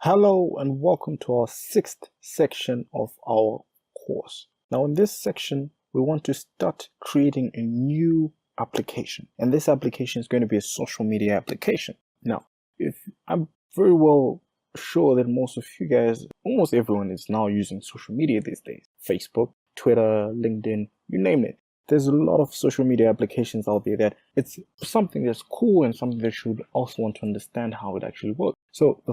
Hello and welcome to our sixth section of our course. Now in this section, we want to start creating a new application, and this application is going to be a social media application. Now, if I'm very well sure that most of you guys, almost everyone is now using social media these days. Facebook, Twitter, LinkedIn, you name it. There's a lot of social media applications out there that it's something that's cool and something that you should also want to understand how it actually works. So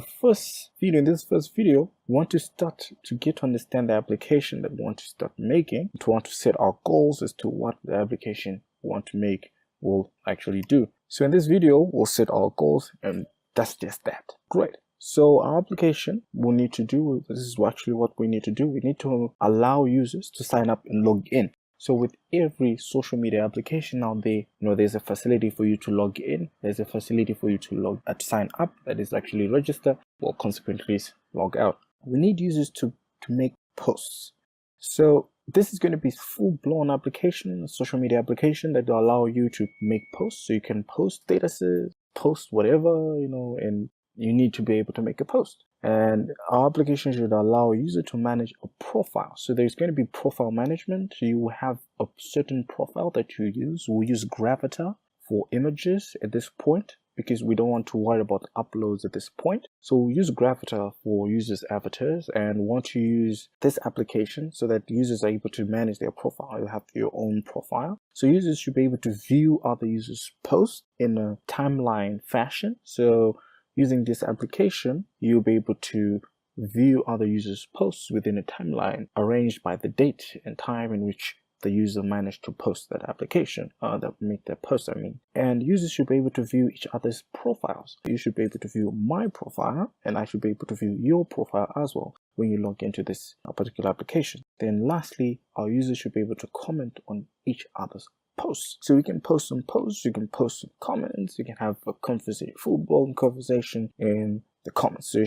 in this first video, we want to start to get to understand the application that we want to start making, to want to set our goals as to what the application we want to make will actually do. So in this video, we'll set our goals, and that's just that. Great. So our application will need to do, this is actually what we need to do. We need to allow users to sign up and log in. So with every social media application out there, there's a facility for you to log in. There's a facility for you to sign up, that is actually register, or consequently log out. We need users to make posts. So this is going to be full-blown application, a social media application that will allow you to make posts. So you can post statuses, post whatever, and you need to be able to make a post. And our application should allow a user to manage a profile. So there's going to be profile management. You will have a certain profile that you use. We'll use Gravatar for images at this point, because we don't want to worry about uploads at this point. So we'll use Gravatar for users' avatars, and want to use this application so that users are able to manage their profile. You have your own profile. So users should be able to view other users' posts in a timeline fashion. So using this application, you'll be able to view other users' posts within a timeline arranged by the date and time in which the user managed to post that application, that make that post, And users should be able to view each other's profiles. You should be able to view my profile, and I should be able to view your profile as well when you log into this particular application. Then lastly, our users should be able to comment on each other's posts. So we can post some posts, you can post some comments, you can have a conversation, full-blown conversation in the comments. So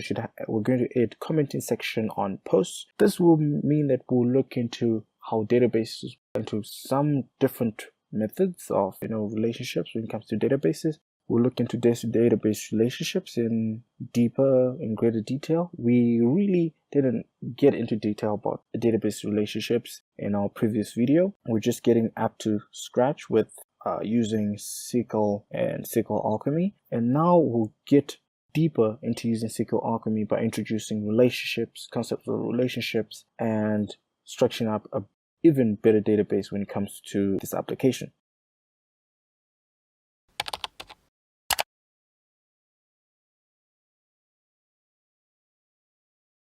we're going to add commenting section on posts. This will mean that we'll look into how databases, into some different methods of relationships when it comes to databases. We'll look into database relationships in greater detail. We really didn't get into detail about database relationships in our previous video. We're just getting up to scratch with using SQL and SQL Alchemy. And now we'll get deeper into using SQL Alchemy by introducing relationships, concepts of relationships, and structuring up a even better database when it comes to this application.